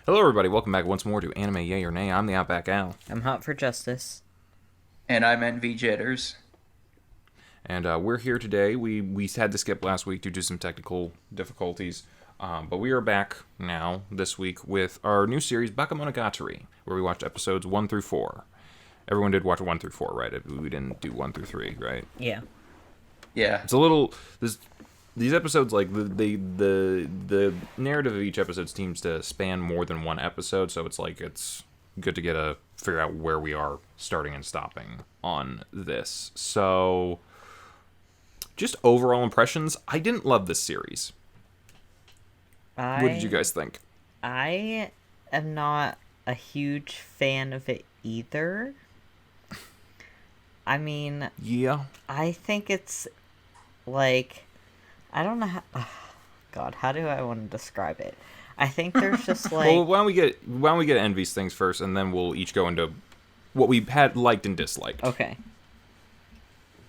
Hello, everybody. Welcome back once more to Anime Yay or Nay. I'm the Outback Al, I'm hot for justice. And I'm NV Jitters. and we're here today. We had to skip last week due to some technical difficulties, but we are back now this week with our new series Bakemonogatari, where we watched episodes 1 through 4. Everyone did watch 1 through 4, right? We didn't do 1 through 3, right? Yeah. Yeah. It's a little these episodes, like the narrative of each episode seems to span more than one episode, so it's good to figure out where we are starting and stopping on this. So, just overall impressions. I didn't love this series. What did you guys think? I am not a huge fan of it either. I mean, Yeah. I think it's like, I don't know how, God, how do I want to describe it? I think there's just like, Well, why don't we get Envy's things first, and then we'll each go into what we had liked and disliked. okay.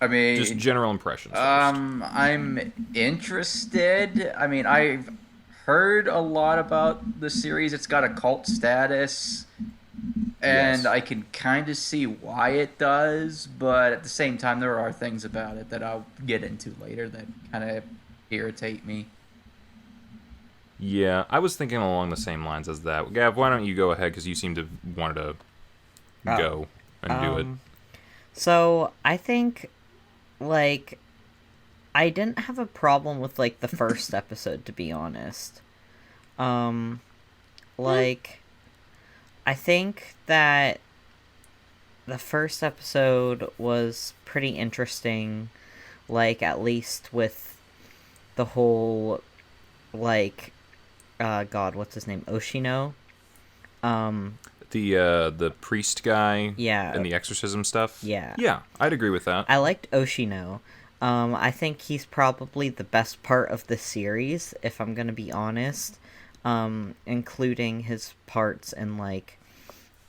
I mean, Just general impressions. First. I'm interested. I mean, I've heard a lot about the series. It's got a cult status, and Yes. I can kind of see why it does, but at the same time, there are things about it that I'll get into later that kind of irritate me. Yeah, I was thinking along the same lines as that. Gav, why don't you go ahead, because you seem to wanted to go and do it. So, I think, like, I didn't have a problem with, like, the first episode, to be honest. Like, I think that the first episode was pretty interesting, like, at least with the whole, like, God, what's his name? Oshino? The priest guy, Yeah. and the exorcism stuff. Yeah. Yeah, I'd agree with that. I liked Oshino. I think he's probably the best part of the series, if I'm gonna be honest. Including his parts in, like,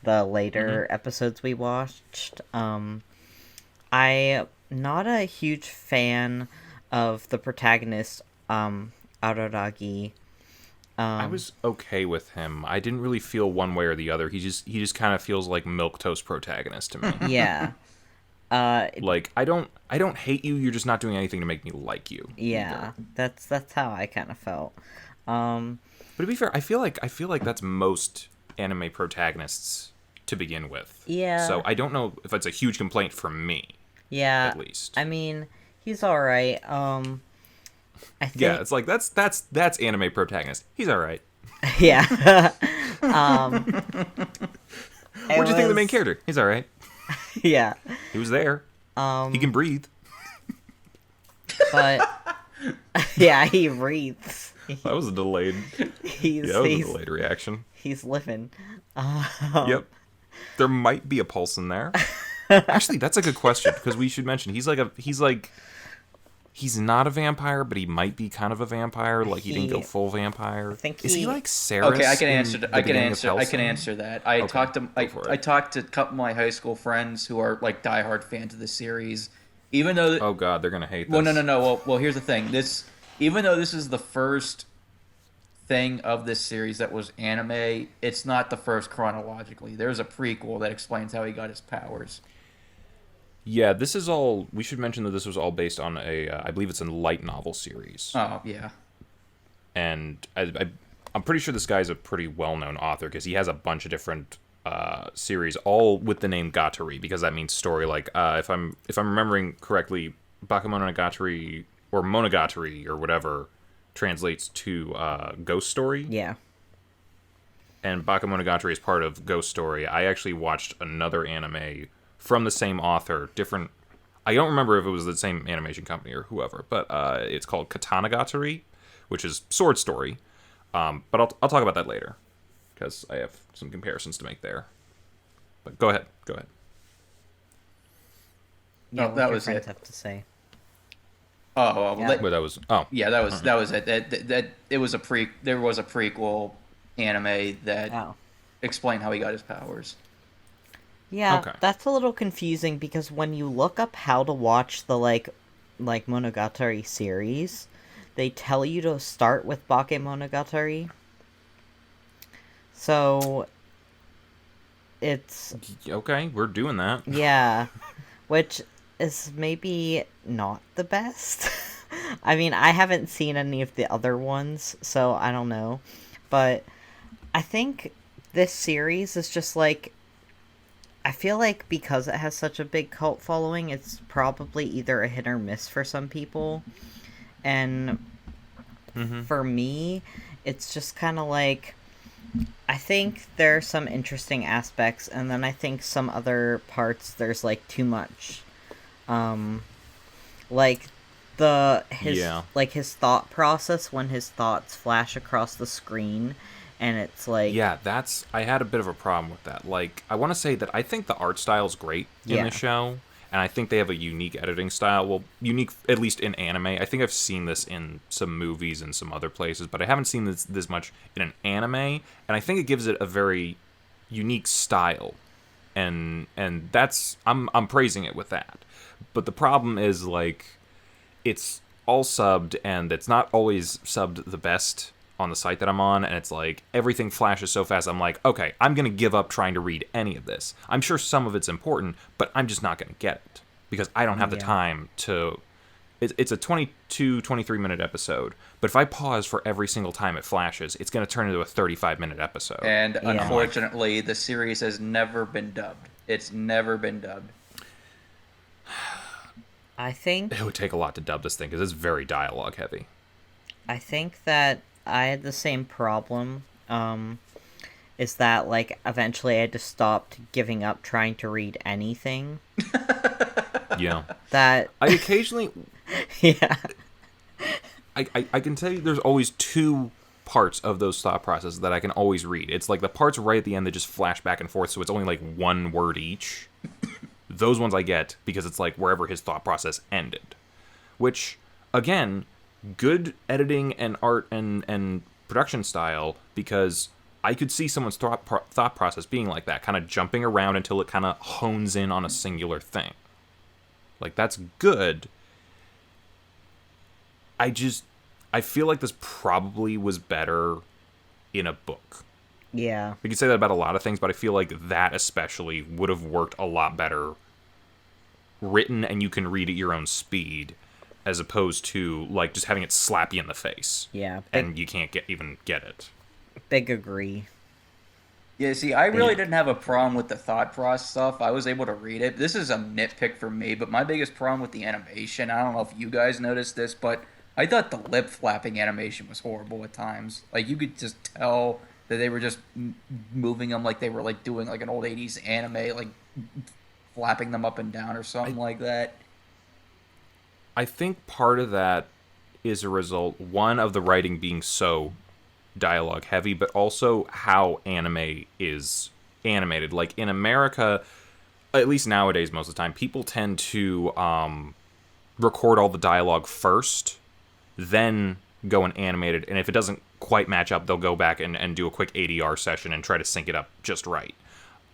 the later episodes we watched. I'm not a huge fan of the protagonist, Araragi. I was okay with him. I didn't really feel one way or the other. He just kind of feels like milquetoast protagonist to me. Yeah. Like I don't hate you. You're just not doing anything to make me like you. Yeah. That's how I kind of felt. But to be fair, I feel like that's most anime protagonists to begin with. Yeah. So I don't know if it's a huge complaint from me. Yeah. At least. I mean, he's alright. I think... Yeah, it's like that's anime protagonist. He's all right. Yeah. What'd you think of the main character? He's all right. Yeah. He was there. He can breathe. But yeah, he breathes. That was a delayed. He's That was a delayed reaction. he's living. Yep. There might be a pulse in there. Actually, that's a good question because we should mention he's not a vampire, but he might be kind of a vampire. Like he didn't go full vampire. I think Is he he- like Ceres? Okay, I can in answer. the I can beginning of answer. I can Hellsing? answer that. I Okay, talked to go for it. I talked to a couple of my high school friends who are like diehard fans of the series. Even though Oh God, they're gonna hate this. Well, no. Well, here's the thing. Even though this is the first thing of this series that was anime, it's not the first chronologically. There's a prequel that explains how he got his powers. Yeah, this is all. We should mention that this was all based on I believe it's a light novel series, Oh yeah. and I'm pretty sure this guy's a pretty well-known author because he has a bunch of different series, all with the name Gatari, because that means story. Like if I'm remembering correctly, Bakemonogatari or Monogatari or whatever translates to ghost story. Yeah. And Bakemonogatari is part of Ghost Story. I actually watched another anime from the same author, different. I don't remember if it was the same animation company or whoever, but it's called Katanagatari, which is Sword Story. But I'll talk about that later because I have some comparisons to make there. But go ahead. Yeah, No, what that your was friends it. have to say. Oh, well, Yeah. But that was yeah, that was it. That it was there was a prequel anime that Oh. explained how he got his powers. Yeah, Okay. that's a little confusing because when you look up how to watch the like Monogatari series, they tell you to start with Bakemonogatari. So it's Okay, we're doing that. yeah, which is maybe not the best. I mean, I haven't seen any of the other ones, so I don't know. But I think this series is just like, I feel like because it has such a big cult following, it's probably either a hit or miss for some people. And for me, it's just kind of like, I think there are some interesting aspects, and then I think some other parts there's like too much. Like his thought process when his thoughts flash across the screen, and it's like Yeah, I had a bit of a problem with that. Like, I want to say that I think the art style's great in the show, and I think they have a unique editing style. Well, unique, at least in anime. I think I've seen this in some movies and some other places, but I haven't seen this much in an anime, and I think it gives it a very unique style. And that's, I'm praising it with that. But the problem is, like, it's all subbed, and it's not always subbed the best on the site that I'm on, and it's like everything flashes so fast. I'm like, okay, I'm gonna give up trying to read any of this. I'm sure some of it's important, but I'm just not gonna get it because I don't have the time to. It's a 22, 23-minute episode, but if I pause for every single time it flashes, it's gonna turn into a 35-minute episode. And unfortunately, the series has never been dubbed. It's never been dubbed. I think it would take a lot to dub this thing because it's very dialogue heavy. I think that I had the same problem. Is that like eventually I just stopped giving up trying to read anything. Yeah. That I occasionally. Yeah. I can tell you there's always two parts of those thought processes that I can always read. It's like the parts right at the end that just flash back and forth, so it's only like one word each. Those ones I get because it's like wherever his thought process ended. Which, again, good editing and art and production style, because I could see someone's thought process being like that, kind of jumping around until it kind of hones in on a singular thing. Like, that's good. I feel like this probably was better in a book. Yeah. We could say that about a lot of things, but I feel like that especially would have worked a lot better written, and you can read at your own speed, as opposed to like just having it slap you in the face. Yeah. And you can't even get it. Big agree. Yeah, see, I really didn't have a problem with the thought process stuff. I was able to read it. This is a nitpick for me, but my biggest problem with the animation, I don't know if you guys noticed this, but I thought the lip flapping animation was horrible at times. Like, you could just tell that they were just moving them like they were like doing like an old 80s anime, like flapping them up and down or something like that. I think part of that is a result, one, of the writing being so dialogue heavy, but also how anime is animated. Like, in America, at least nowadays most of the time, people tend to record all the dialogue first, then go and animate it, and if it doesn't quite match up, they'll go back and do a quick ADR session and try to sync it up just right.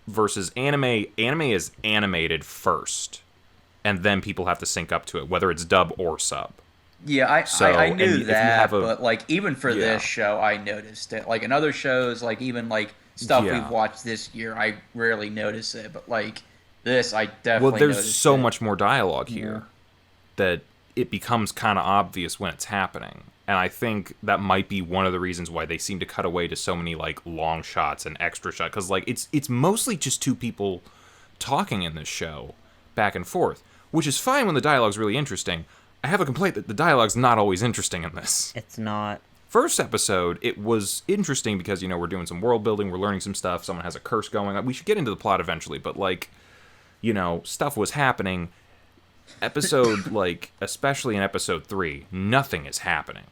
Versus anime is animated first, and then people have to sync up to it, whether it's dub or sub. Yeah, I knew that, but like even for this show, I noticed it. Like in other shows, like even like stuff we've watched this year, I rarely notice it, but like this, I definitely. Well, there's so much more dialogue here that it becomes kind of obvious when it's happening, and I think that might be one of the reasons why they seem to cut away to so many like long shots and extra shots, because like it's mostly just two people talking in this show back and forth, which is fine when the dialogue's really interesting. I have a complaint that the dialogue's not always interesting in this. It's not. First episode, it was interesting because, you know, we're doing some world building, we're learning some stuff, someone has a curse going on. We should get into the plot eventually, but, like, you know, stuff was happening. Episode, like, especially in episode 3, nothing is happening.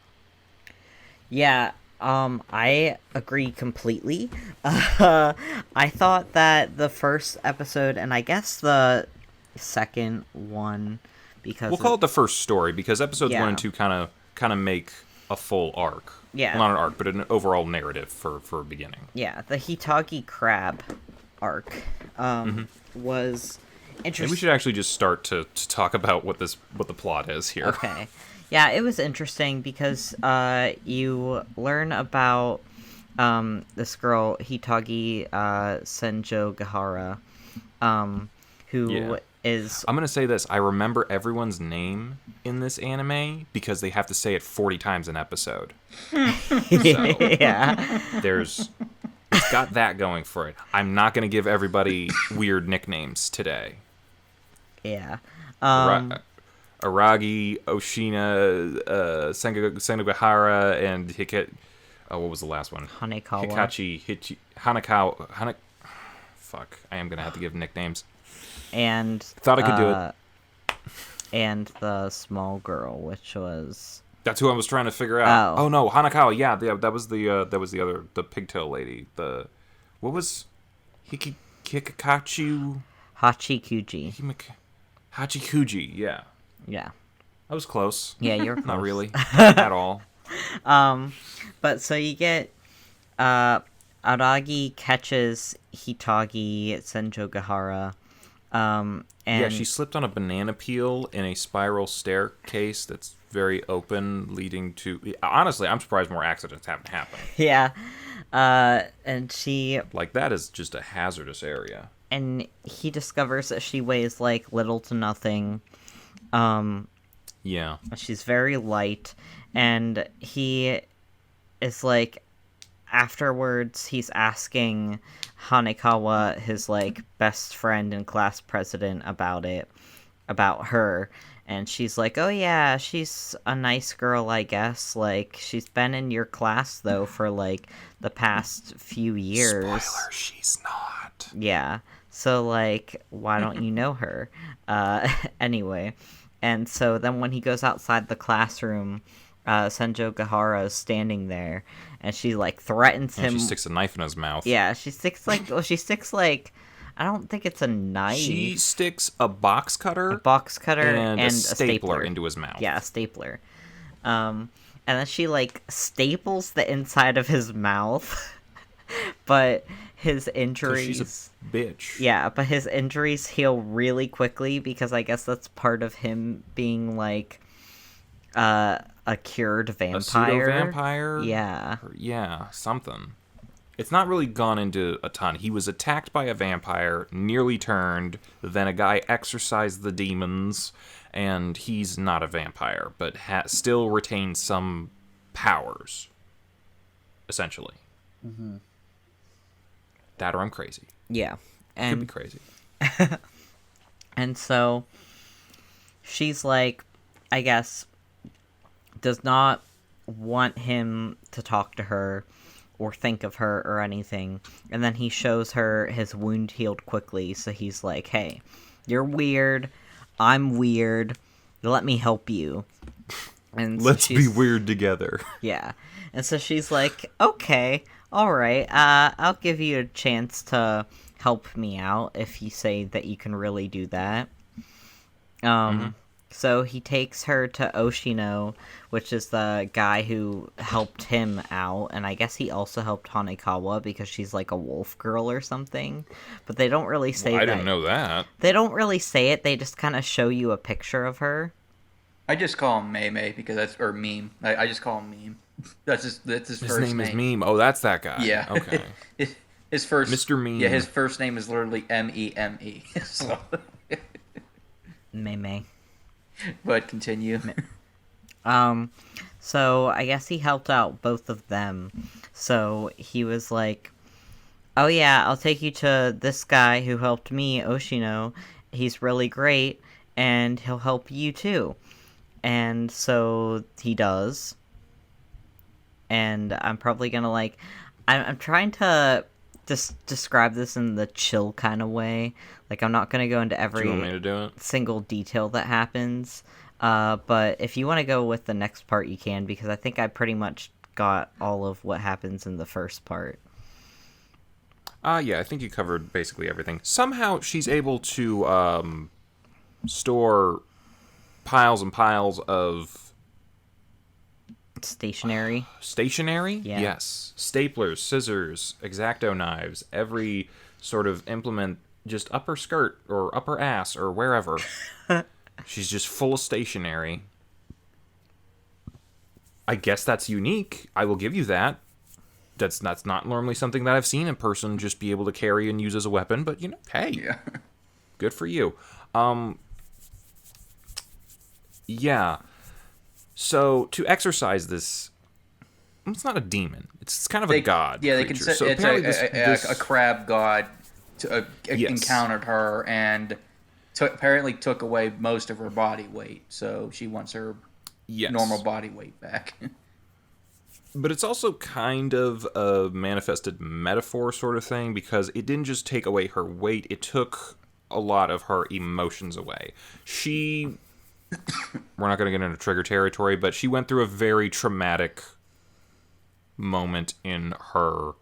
Yeah, I agree completely. I thought that the first episode, and I guess the second one, because we'll call it the first story, because episodes 1 and 2 kind of make a full arc. Yeah. Well, not an arc, but an overall narrative for a beginning. Yeah, the Hitagi crab arc was interesting. Maybe we should actually just start to talk about what the plot is here. Okay. Yeah, it was interesting because you learn about this girl Hitagi Senjo Gahara, who is I'm gonna say this. I remember everyone's name in this anime because they have to say it 40 times an episode. yeah. It's got that going for it. I'm not gonna give everybody weird nicknames today. Yeah. Aragi, Oshina, Senogahara, and what was the last one? Hanekawa. Hanakawa. Fuck. I am gonna have to give nicknames. And Thought I could do it. And the small girl, which was That's who I was trying to figure out. Oh. Oh no, Hanakawa. Yeah, that was the other, the pigtail lady. What was Hikikachu Hachikuji. Hachikuji? Yeah, Yeah. I was close. Yeah, you're close. Not really at all. But so you get Aragi catches Hitagi Senjo Gahara. And Yeah, she slipped on a banana peel in a spiral staircase that's very open, leading to... Honestly, I'm surprised more accidents haven't happened. Yeah. And she... Like, that is just a hazardous area. And he discovers that she weighs, like, little to nothing. Yeah. She's very light. And he is, like... Afterwards, he's asking Hanekawa, his, like, best friend and class president, about her. And she's like, oh yeah, she's a nice girl, I guess. Like, she's been in your class, though, for, like, the past few years. Spoiler, she's not. Yeah. So, like, why don't you know her? Anyway. And so then when he goes outside the classroom, Senjo Gahara is standing there, and she, like, threatens him. She sticks a knife in his mouth. Yeah, she sticks, like, I don't think it's a knife. She sticks a box cutter, and a stapler into his mouth. Yeah, a stapler. And then she, like, staples the inside of his mouth. But his injuries... She's a bitch. Yeah, but his injuries heal really quickly because I guess that's part of him being, like, a cured vampire. A pseudo-vampire? Yeah. Yeah, something. It's not really gone into a ton. He was attacked by a vampire, nearly turned, then a guy exorcised the demons, and he's not a vampire, but still retains some powers, essentially. Mm-hmm. That or I'm crazy. Yeah. Could be crazy. And so she's like, I guess, does not want him to talk to her or think of her or anything. And then he shows her his wound healed quickly. So he's like, hey, you're weird. I'm weird. Let me help you. And so Let's be weird together. Yeah. And so she's like, okay, all right. I'll give you a chance to help me out if you say that you can really do that. So he takes her to Oshino, which is the guy who helped him out, and I guess he also helped Hanekawa because she's like a wolf girl or something. But they don't really say that. I didn't know that. They don't really say it, they just kind of show you a picture of her. I just call him Meme because that's or Meme. I just call him Meme. That's his first name. His name is Meme. Oh, that's that guy. Yeah. Okay. His first Mr. Meme. Yeah, his first name is literally Meme. So. Meme. But continue. So I guess he helped out both of them. So he was like, oh yeah, I'll take you to this guy who helped me, Oshino. He's really great, and he'll help you too. And so he does. And I'm probably gonna, like... I'm trying to just describe this in the chill kind of way. Like, I'm not gonna go into every Do you want me to do it? single detail that happens. But if you want to go with the next part, you can, because I think I pretty much got all of what happens in the first part. Yeah, I think you covered basically everything. Somehow she's able to store piles and piles of Stationary. stationery. Yeah. Yes, staplers, scissors, X-Acto knives, every sort of implement, just up her skirt or up her ass or wherever. She's just full of stationery. I guess that's unique. I will give you that. that's not normally something that I've seen a person just be able to carry and use as a weapon, but, hey, Yeah. good for you. Yeah. So, to exercise this, it's not a demon. It's kind of a god Yeah, they creature. can. So It's apparently a crab god Yes. encountered her and apparently took away most of her body weight. So she wants her yes. normal body weight back. But it's also kind of a manifested metaphor sort of thing, because it didn't just take away her weight, it took a lot of her emotions away. We're not going to get into trigger territory, but she went through a very traumatic moment in her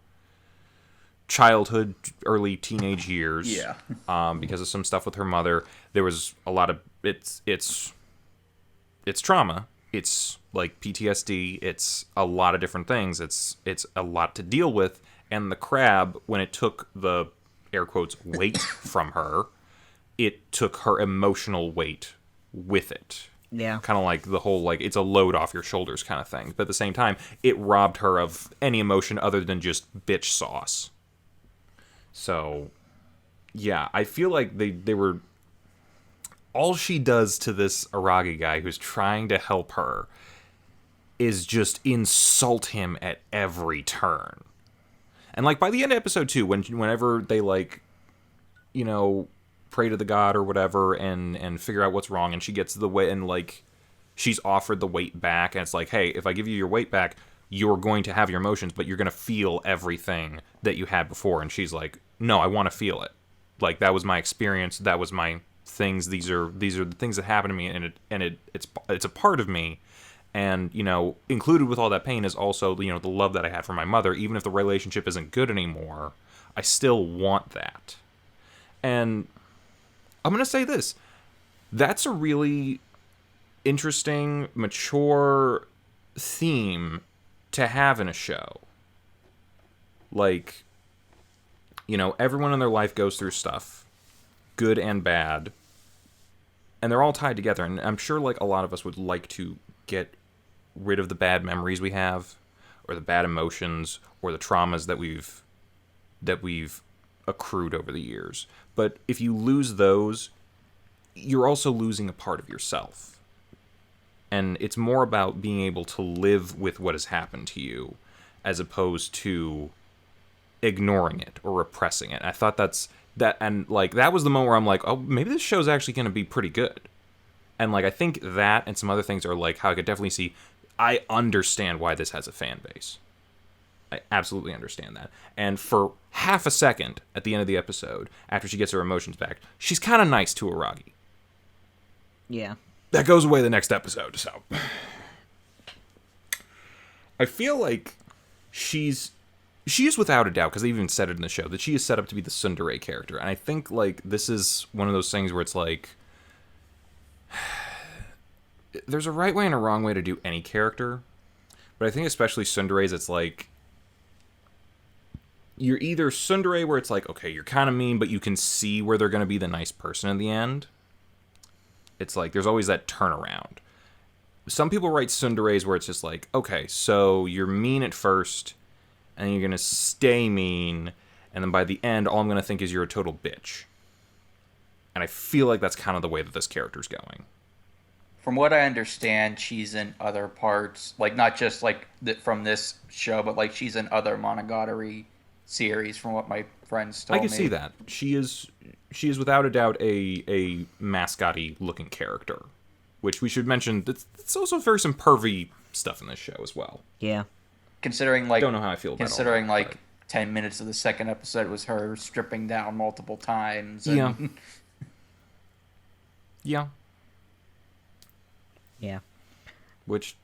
childhood, early teenage years. Yeah. Because of some stuff with her mother. There was a lot of it's trauma. It's like PTSD. It's a lot of different things. It's a lot to deal with. And the crab, when it took the air quotes weight from her, it took her emotional weight with it. Yeah. Kind of like the whole, like, it's a load off your shoulders kind of thing. But at the same time, it robbed her of any emotion other than just bitch sauce. So, yeah, I feel like they were... All she does to this Aragi guy who's trying to help her is just insult him at every turn. And, like, by the end of episode 2, whenever they, like, pray to the god or whatever and figure out what's wrong, and she gets the weight, and, like, she's offered the weight back, and it's like, hey, if I give you your weight back, you're going to have your emotions, but you're going to feel everything that you had before. And she's like, no, I want to feel it. Like, that was my experience, that was my things, these are the things that happened to me, and it's a part of me. And, included with all that pain is also, the love that I had for my mother. Even if the relationship isn't good anymore, I still want that. And I'm going to say this. That's a really interesting, mature theme to have in a show. Like, everyone in their life goes through stuff, good and bad, and they're all tied together. And I'm sure, like, a lot of us would like to get rid of the bad memories we have, or the bad emotions, or the traumas that we've accrued over the years. But if you lose those, you're also losing a part of yourself. And it's more about being able to live with what has happened to you, as opposed to ignoring it or repressing it. I thought that was the moment where I'm like, oh, maybe this show's actually going to be pretty good. And, like, I think that and some other things are, like, how I could definitely see, I understand why this has a fan base. I absolutely understand that. And for half a second at the end of the episode, after she gets her emotions back, she's kind of nice to Aragi. Yeah. That goes away the next episode, so... I feel like she is without a doubt, because they even said it in the show, that she is set up to be the tsundere character. And I think, like, this is one of those things where it's like... There's a right way and a wrong way to do any character. But I think especially tsunderes, it's like... You're either tsundere where it's like, okay, you're kind of mean, but you can see where they're going to be the nice person in the end. It's like, there's always that turnaround. Some people write tsunderes where it's just like, okay, so you're mean at first, and you're going to stay mean, and then by the end, all I'm going to think is you're a total bitch. And I feel like that's kind of the way that this character's going. From what I understand, she's in other parts, like, not just, like, from this show, but, like, she's in other Monogatari series, from what my friends told me. I can see that. She is without a doubt a mascot-y looking character. Which we should mention, it's also very some pervy stuff in this show as well. Yeah. Considering, like... Don't know how I feel about considering, all that, like, but... 10 minutes of the second episode was her stripping down multiple times. And... Yeah. Yeah. Yeah. Which...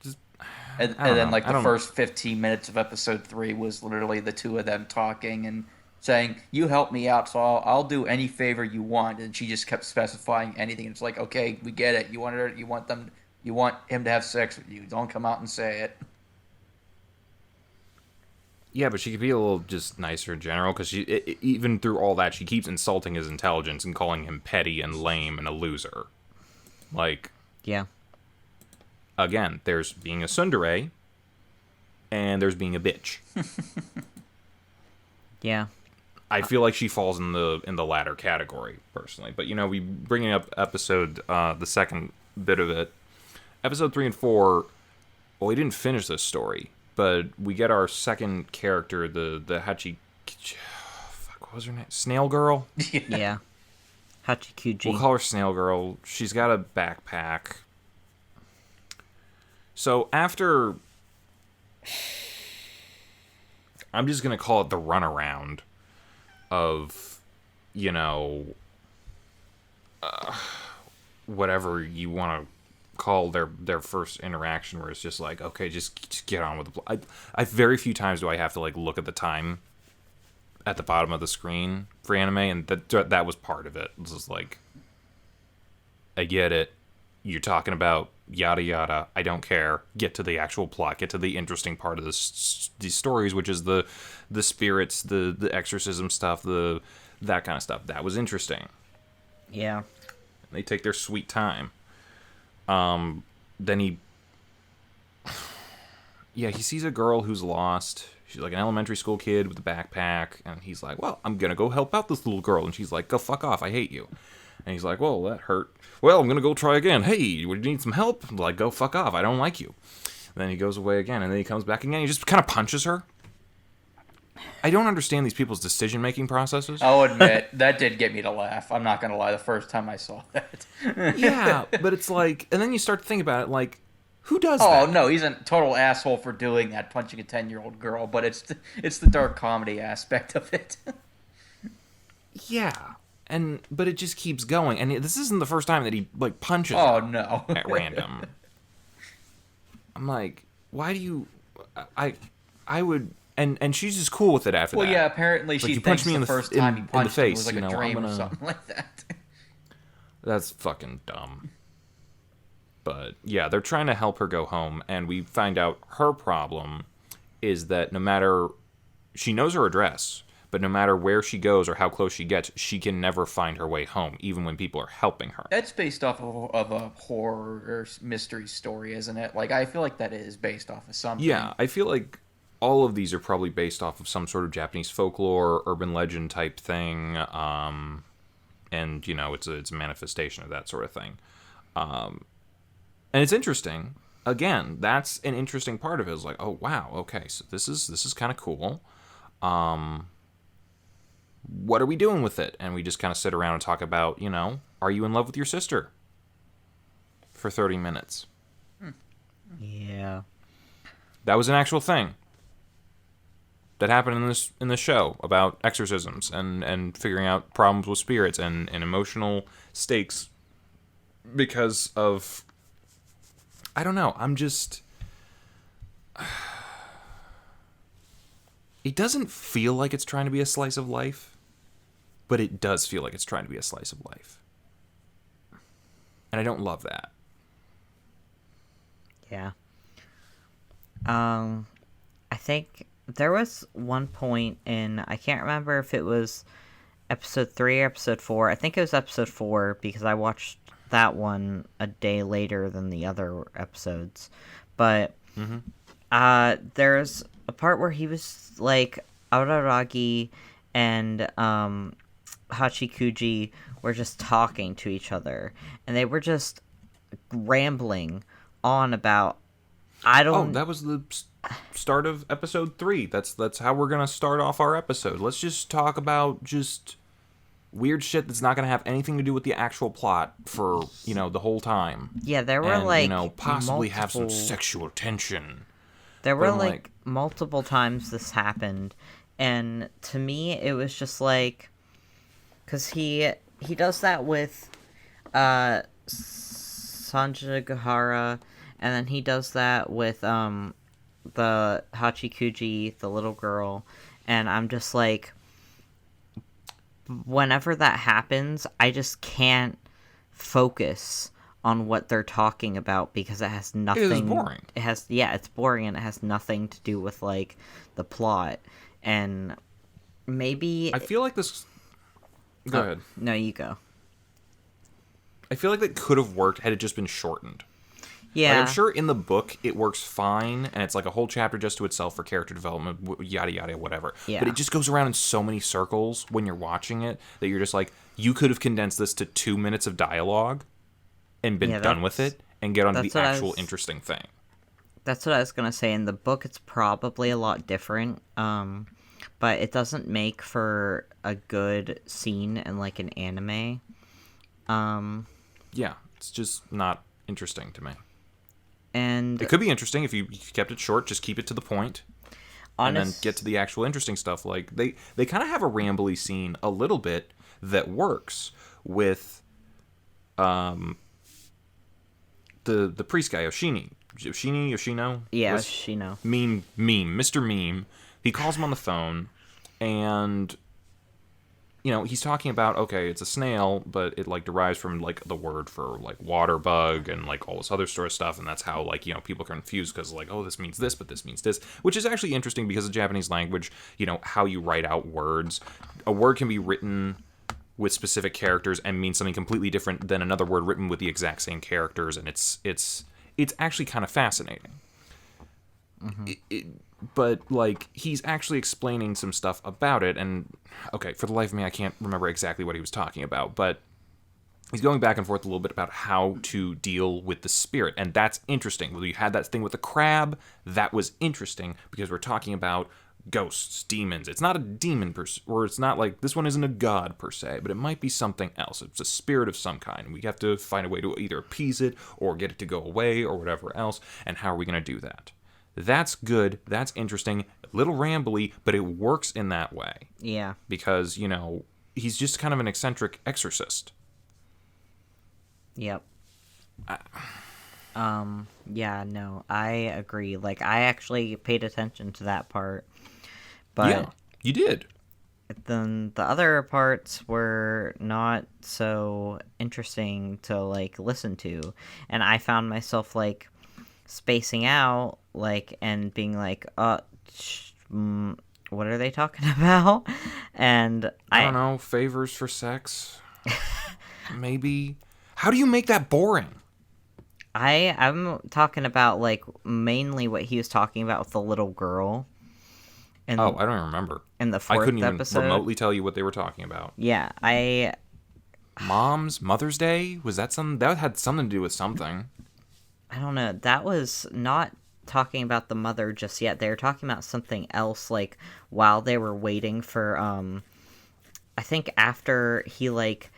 And then, like, the first 15 minutes of episode 3 was literally the two of them talking and saying, you help me out, so I'll do any favor you want. And she just kept specifying anything. It's like, okay, we get it. You want him to have sex with you. Don't come out and say it. Yeah, but she could be a little just nicer in general, because even through all that, she keeps insulting his intelligence and calling him petty and lame and a loser. Like... Yeah. Again, there's being a tsundere, and there's being a bitch. Yeah. I feel like she falls in the latter category personally. But we bringing up the second bit of it, episode 3 and 4. Well, we didn't finish this story, but we get our second character, the what was her name? Snail Girl? Yeah. Hachikuji. We'll call her Snail Girl. She's got a backpack. So after... I'm just going to call it the runaround of, whatever you want to call their first interaction, where it's just like, okay, just get on with the plot. I very few times do I have to look at the time at the bottom of the screen for anime, and that was part of it. It's just like, I get it, you're talking about yada yada, I don't care, get to the actual plot, get to the interesting part of these stories, which is the spirits, the exorcism stuff, that kind of stuff. That was interesting. Yeah. They take their sweet time. Then he sees a girl who's lost. She's like an elementary school kid with a backpack, and he's like, well, I'm gonna go help out this little girl. And she's like, go fuck off, I hate you. And he's like, well, that hurt. Well, I'm gonna go try again. Hey, would you need some help? I'm like, go fuck off, I don't like you. And then he goes away again, and then he comes back again. He just kind of punches her. I don't understand these people's decision-making processes. I'll admit, that did get me to laugh. I'm not going to lie, the first time I saw that. Yeah, but it's like... And then you start to think about it, like, who does that? Oh, no, he's a total asshole for doing that, punching a 10-year-old girl, but it's the dark comedy aspect of it. Yeah, but it just keeps going. And this isn't the first time that he, punches Oh, her no. at random. I'm like, why do you... I would... And she's just cool with it after that. Well, yeah, apparently she thinks the first time he punched him was like a dream or something like that. That's fucking dumb. But, yeah, they're trying to help her go home, and we find out her problem is that no matter... She knows her address, but no matter where she goes or how close she gets, she can never find her way home, even when people are helping her. That's based off of a horror or mystery story, isn't it? I feel like that is based off of something. Yeah, I feel like all of these are probably based off of some sort of Japanese folklore, urban legend type thing, and it's a manifestation of that sort of thing, and it's interesting. Again, that's an interesting part of it. It's like, oh wow, okay, so this is kind of cool. What are we doing with it? And we just kind of sit around and talk about, are you in love with your sister? For 30 minutes. Yeah. That was an actual thing that happened in this show about exorcisms and figuring out problems with spirits and emotional stakes because of... I don't know. I'm just... It doesn't feel like it's trying to be a slice of life, but it does feel like it's trying to be a slice of life. And I don't love that. Yeah. I think there was one point in, I can't remember if it was episode 3 or episode 4. I think it was episode 4 because I watched that one a day later than the other episodes. But there's a part where he was like, Araragi and Hachikuji were just talking to each other, and they were just rambling on about... Oh, that was the start of episode 3. That's how we're gonna start off our episode. Let's just talk about just weird shit that's not gonna have anything to do with the actual plot for the whole time. Yeah, there were possibly have some sexual tension. There were multiple times this happened, and to me it was just like, because he does that with Sanjigahara, and then he does that with the Hachikuji, the little girl, and I'm just like, whenever that happens, I just can't focus on what they're talking about because it has nothing... It's boring. It's boring, and it has nothing to do with, the plot. And maybe... I feel like this... Go ahead. No, you go. I feel like that could have worked had it just been shortened. Yeah. I'm sure in the book it works fine, and it's like a whole chapter just to itself for character development, yada yada, whatever. Yeah. But it just goes around in so many circles when you're watching it that you're just like, you could have condensed this to 2 minutes of dialogue and been done with it and get on to the actual interesting thing. That's what I was gonna say. In the book, it's probably a lot different, but it doesn't make for a good scene in like an anime. Yeah, it's just not interesting to me. And it could be interesting if you kept it short, just keep it to the point, and then get to the actual interesting stuff. Like they kind of have a rambly scene a little bit that works with the priest guy, Yoshino. Yeah, Yoshino. Meme, Mr. Meme. He calls him on the phone, and he's talking about, okay, it's a snail, but it like derives from like the word for like water bug and like all this other sort of stuff, and that's how like people are confused because like, oh, this means this, but this means this, which is actually interesting because of Japanese language. How you write out words. A word can be written with specific characters and mean something completely different than another word written with the exact same characters, and it's actually kind of fascinating. But like he's actually explaining some stuff about it, and okay, for the life of me I can't remember exactly what he was talking about, but he's going back and forth a little bit about how to deal with the spirit, and that's interesting. Well, you had that thing with the crab, that was interesting because we're talking about ghosts, demons. It's not a demon or it's not like, this one isn't a god per se, but it might be something else. It's a spirit of some kind. We have to find a way to either appease it or get it to go away or whatever else, and how are we going to do that? That's good, that's interesting, a little rambly, but it works in that way. Yeah. Because, he's just kind of an eccentric exorcist. Yep. Yeah, no, I agree. Like, I actually paid attention to that part. But yeah, you did. Then the other parts were not so interesting to, like, listen to. And I found myself, like, spacing out, like, and being like, what are they talking about? And I don't know, favors for sex? Maybe. How do you make that boring? I'm talking about, like, mainly what he was talking about with the little girl. I don't remember. In the fourth episode. I couldn't even remotely tell you what they were talking about. Yeah, Mother's Day? Was that something? That had something to do with something. I don't know. That was not talking about the mother just yet. They were talking about something else, like, while they were waiting for, I think after he, like,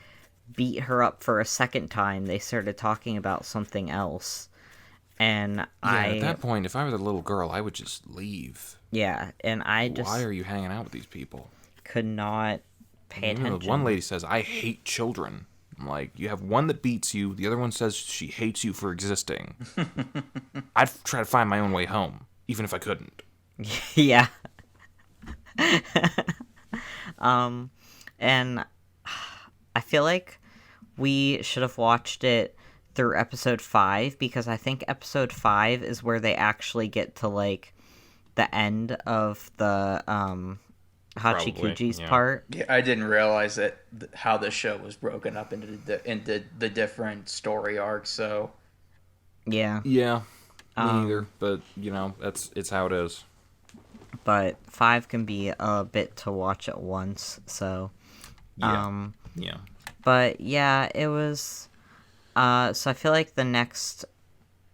beat her up for a second time, they started talking about something else. And at that point, if I were the little girl, I would just leave. Yeah, and why are you hanging out with these people? Could not pay attention. One lady says, I hate children. I'm like, you have one that beats you, the other one says she hates you for existing. I'd try to find my own way home, even if I couldn't. Yeah. And I feel like we should have watched it through episode 5, because I think episode 5 is where they actually get to, like, the end of the Hachikuji's part. Yeah, I didn't realize that how the show was broken up into the different story arcs. So yeah, me neither. But it's how it is. But 5 can be a bit to watch at once. So yeah. But yeah, it was. So I feel like the next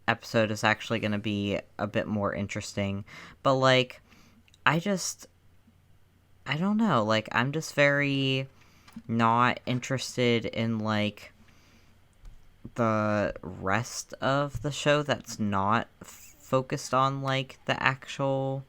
episode is actually going to be a bit more interesting. But, like, I don't know. Like, I'm just very not interested in, like, the rest of the show that's not focused on, like, the actual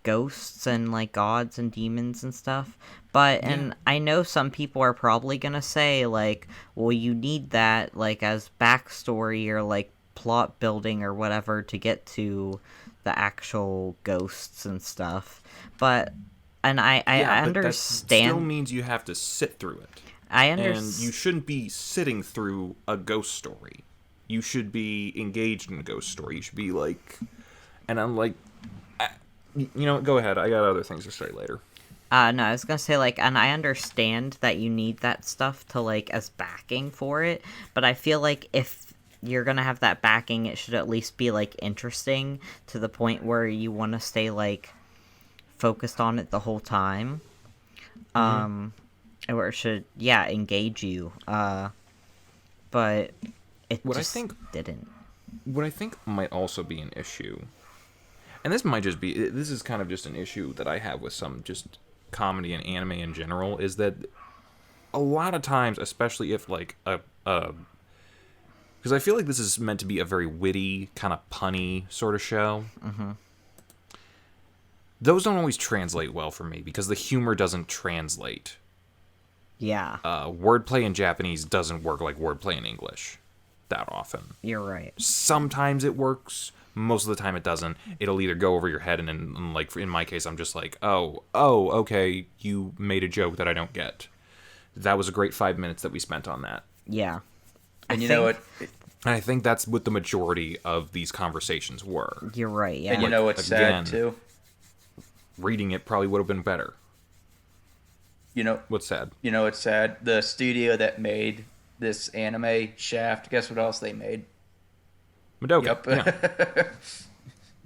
ghosts and, like, gods and demons and stuff. But, and I know some people are probably gonna say, like, well, you need that, like, as backstory or, like, plot building or whatever to get to the actual ghosts and stuff. But, and I understand. That still means you have to sit through it. I understand. And you shouldn't be sitting through a ghost story. You should be engaged in a ghost story. You should be, like, and I'm like, go ahead. I got other things to say later. No, I was gonna say, like, and I understand that you need that stuff to, like, as backing for it, but I feel like if you're gonna have that backing, it should at least be, like, interesting to the point where you want to stay, like, focused on it the whole time. Or it should, engage you. But it didn't. What I think might also be an issue, and this is kind of just an issue that I have with some just comedy and anime in general, is that a lot of times, especially if, like, because I feel like this is meant to be a very witty, kind of punny sort of show. Those don't always translate well for me, because the humor doesn't translate. Yeah. Wordplay in Japanese doesn't work like wordplay in English that often. You're right. Sometimes it works. Most of the time it doesn't. It'll either go over your head, and like, in my case, I'm just like, oh, okay, you made a joke that I don't get. That was a great 5 minutes that we spent on that. Yeah. And you know what? And I think that's what the majority of these conversations were. You're right, yeah. And you know what's sad, too? Reading it probably would have been better. You know what's sad? You know what's sad? The studio that made this anime, Shaft, guess what else they made? Madoka. Yep. Yeah.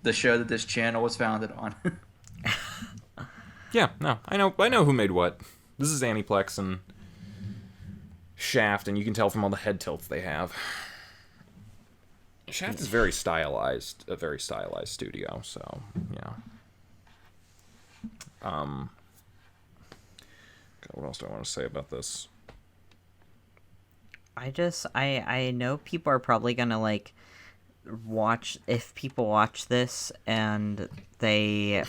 The show that this channel was founded on. Yeah, no, I know who made what. This is Aniplex and Shaft, and you can tell from all the head tilts they have. Shaft is a very stylized studio, so yeah. God, what else do I want to say about this? I know people are probably gonna, like, if people watch this and they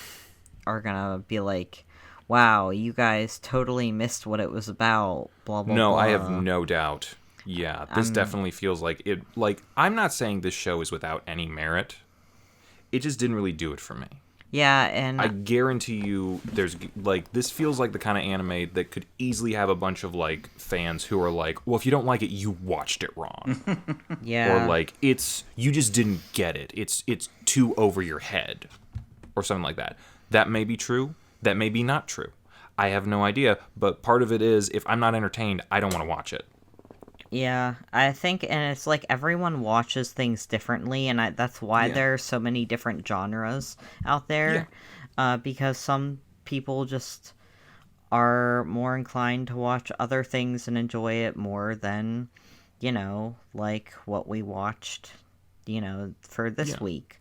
are gonna be like, wow, you guys totally missed what it was about, blah, blah, no, blah. I have no doubt. Yeah, this definitely feels like it. Like, I'm not saying this show is without any merit. It just didn't really do it for me. Yeah, and I guarantee you there's, like, this feels like the kind of anime that could easily have a bunch of, like, fans who are like, well, if you don't like it, you watched it wrong. yeah. Or, like, you just didn't get it. It's too over your head. Or something like that. That may be true. That may be not true. I have no idea. But part of it is, if I'm not entertained, I don't want to watch it. Yeah, I think, and it's like everyone watches things differently, and that's why there are so many different genres out there, because some people just are more inclined to watch other things and enjoy it more than, like what we watched, for this week.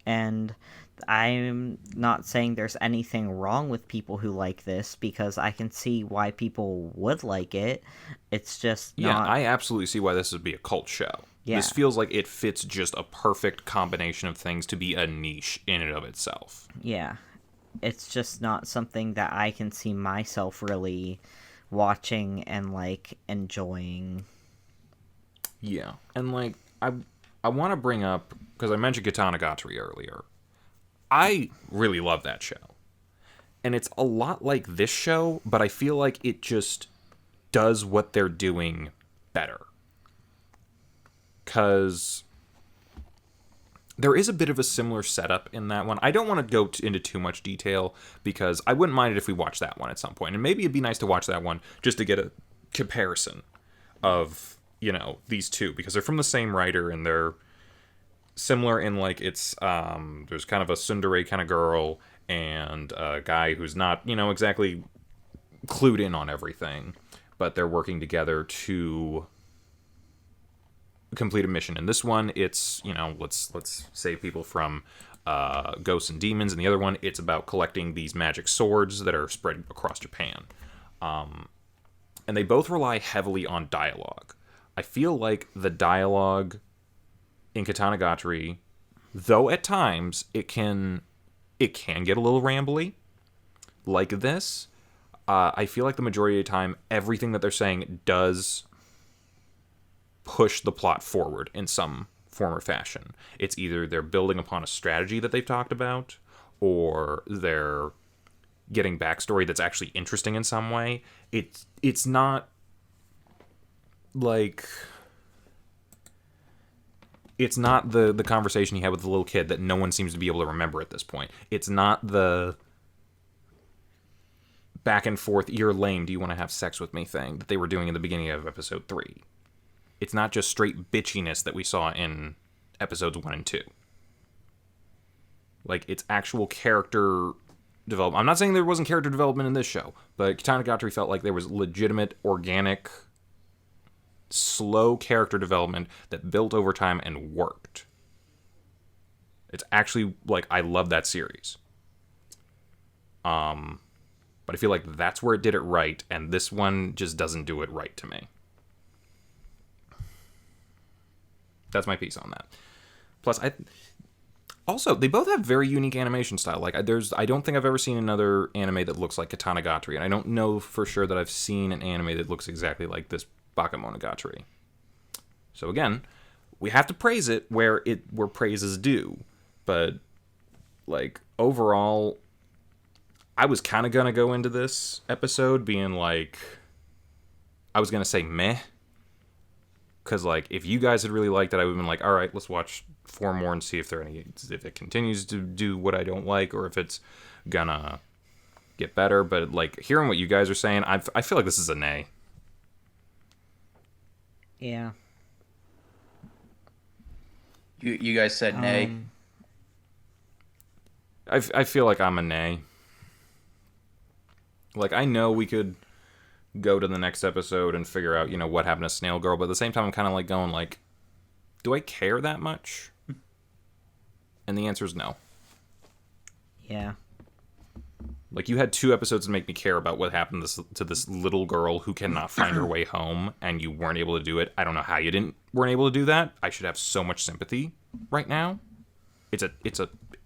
And I'm not saying there's anything wrong with people who like this, because I can see why people would like it. It's just not... Yeah, I absolutely see why this would be a cult show. Yeah. This feels like it fits just a perfect combination of things to be a niche in and of itself. Yeah. It's just not something that I can see myself really watching and, like, enjoying. Yeah. And, like, I want to bring up, because I mentioned Monogatari earlier. I really love that show. And it's a lot like this show, but I feel like it just does what they're doing better. Because there is a bit of a similar setup in that one. I don't want to go into too much detail, because I wouldn't mind it if we watched that one at some point. And maybe it'd be nice to watch that one just to get a comparison of, these two. Because they're from the same writer, and they're similar in, like, it's there's kind of a tsundere kind of girl and a guy who's not exactly clued in on everything, but they're working together to complete a mission. In this one, it's let's save people from ghosts and demons, and the other one, it's about collecting these magic swords that are spread across Japan, and they both rely heavily on dialogue. I feel like the dialogue in Monogatari, though at times it can get a little rambly, like this, I feel like the majority of the time, everything that they're saying does push the plot forward in some form or fashion. It's either they're building upon a strategy that they've talked about, or they're getting backstory that's actually interesting in some way. It's not like... It's not the conversation you had with the little kid that no one seems to be able to remember at this point. It's not the back and forth, you're lame, do you want to have sex with me thing that they were doing in the beginning of episode 3. It's not just straight bitchiness that we saw in episodes 1 and 2. Like, it's actual character development. I'm not saying there wasn't character development in this show, but Monogatari felt like there was legitimate, organic, slow character development that built over time and worked. It's actually, like, I love that series. But I feel like that's where it did it right, and this one just doesn't do it right to me. That's my piece on that. Plus, also, they both have very unique animation style. Like, I don't think I've ever seen another anime that looks like Monogatari, and I don't know for sure that I've seen an anime that looks exactly like this Bakemonogatari. So again, we have to praise it where praise is due. But, like, overall, I was kind of going to go into this episode being like, I was going to say meh. Because, like, if you guys had really liked it, I would have been like, all right, let's watch 4 more and see if it continues to do what I don't like, or if it's gonna get better. But, like, hearing what you guys are saying, I feel like this is a nay. Yeah. You guys said nay. I feel like I'm a nay. Like, I know we could go to the next episode and figure out, what happened to Snail Girl, but at the same time, I'm kind of like going like, do I care that much? And the answer is no. Yeah. Like, you had 2 episodes to make me care about what happened to this little girl who cannot find her way home, and you weren't able to do it. I don't know how you weren't able to do that. I should have so much sympathy right now. It's a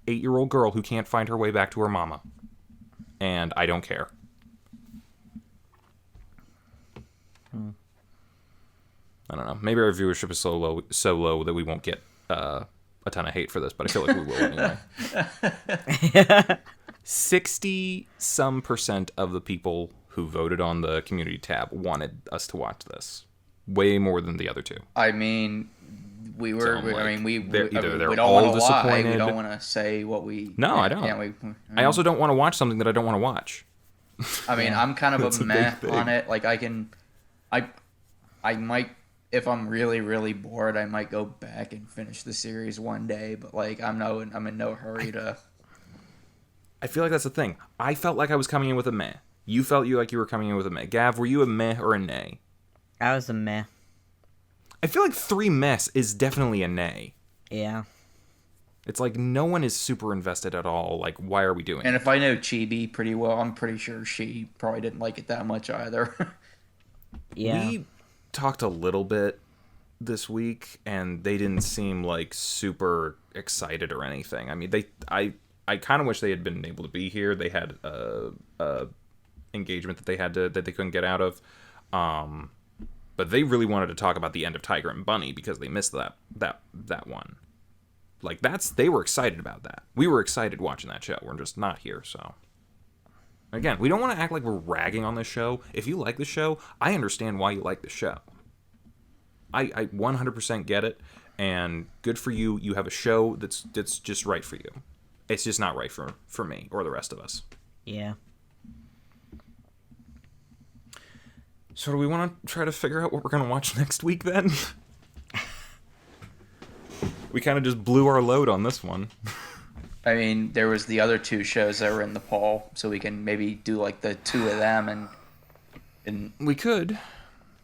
8-year-old girl who can't find her way back to her mama, and I don't care. I don't know. Maybe our viewership is so low that we won't get a ton of hate for this, but I feel like we will anyway. 60% of the people who voted on the community tab wanted us to watch this. Way more than the other 2. I mean, we were. So, like, we they're don't all want to lie. disappointed. We don't want to say what we. No, I don't. I also don't want to watch something that I don't want to watch. I mean, I'm kind of That's a a meh big thing. on it. Like, I might, if I'm really, really bored, I might go back and finish the series one day. But, like, I'm in no hurry to. I feel like that's the thing. I felt like I was coming in with a meh. You felt like you were coming in with a meh. Gav, were you a meh or a nay? I was a meh. I feel like 3 mehs is definitely a nay. Yeah. It's like no one is super invested at all. Like, why are we doing And it? if I know Chibi pretty well, I'm pretty sure she probably didn't like it that much either. Yeah. We talked a little bit this week, and they didn't seem like super excited or anything. I mean, I kind of wish they had been able to be here. They had a engagement that they couldn't get out of. But they really wanted to talk about the end of Tiger and Bunny because they missed that one. Like, they were excited about that. We were excited watching that show. We're just not here, so. Again, we don't want to act like we're ragging on this show. If you like the show, I understand why you like the show. I 100% get it, and good for you. You have a show that's just right for you. It's just not right for me or the rest of us. Yeah. So do we want to try to figure out what we're going to watch next week then? We kind of just blew our load on this one. I mean, there was the other 2 shows that were in the poll, so we can maybe do like the 2 of them and We could.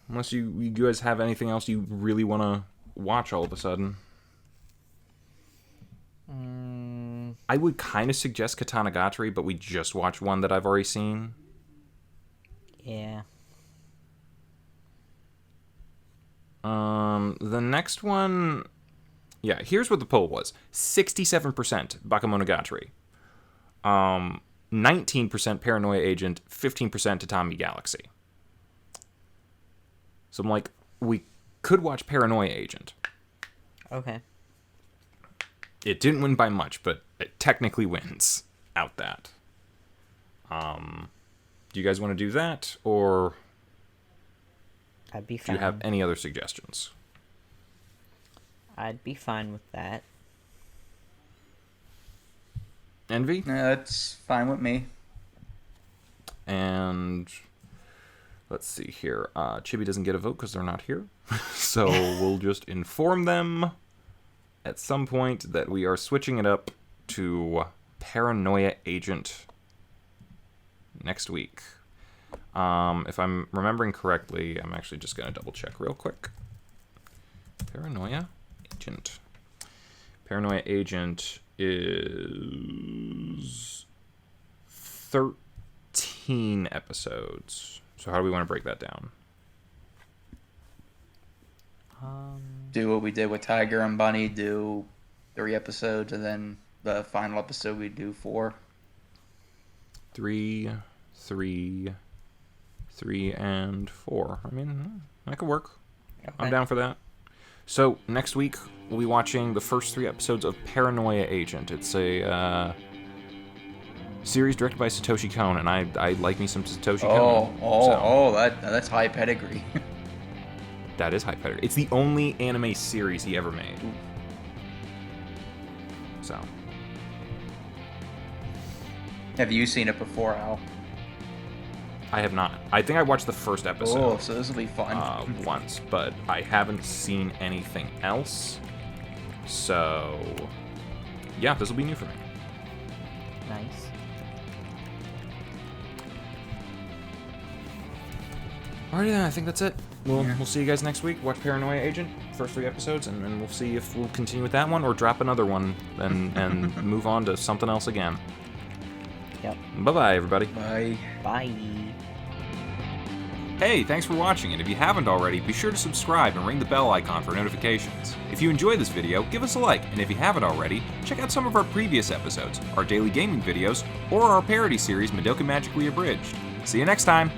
Unless you guys have anything else you really want to watch all of a sudden. I would kind of suggest Monogatari, but we just watched one that I've already seen. Yeah. The next one... Yeah, here's what the poll was. 67% Bakemonogatari. 19% Paranoia Agent, 15% Tatami Galaxy. So I'm like, we could watch Paranoia Agent. Okay. It didn't win by much, but it technically wins out that. Do you guys want to do that, or I'd be do fine. you have any other suggestions? I'd be fine with that. Envy? that's fine with me. And Let's see here. Chibi doesn't get a vote because they're not here. So we'll just inform them at some point that we are switching it up to Paranoia Agent next week. If I'm remembering correctly, I'm actually just going to double check real quick. Paranoia Agent. Paranoia Agent is 13 episodes. So how do we want to break that down? Do what we did with Tiger and Bunny, do 3 episodes, and then the final episode we do 4. 3, 3, 3, and 4. I mean, that could work. Okay. I'm down for that. So, next week, we'll be watching the first 3 episodes of Paranoia Agent. It's a series directed by Satoshi Kon, and I like me some Satoshi Kon. That's high pedigree. That is high pedigree. It's the only anime series he ever made. Ooh. So. Have you seen it before, Al? I have not. I think I watched the first episode. Oh, so this will be fun. Once, but I haven't seen anything else. So, yeah, this will be new for me. Nice. Alrighty then, I think that's it. We'll see you guys next week. Watch Paranoia Agent, first 3 episodes, and we'll see if we'll continue with that one or drop another one and move on to something else again. Yep. Bye-bye, everybody. Bye. Bye. Hey, thanks for watching, and if you haven't already, be sure to subscribe and ring the bell icon for notifications. If you enjoyed this video, give us a like, and if you haven't already, check out some of our previous episodes, our daily gaming videos, or our parody series, Madoka Magically Abridged. See you next time!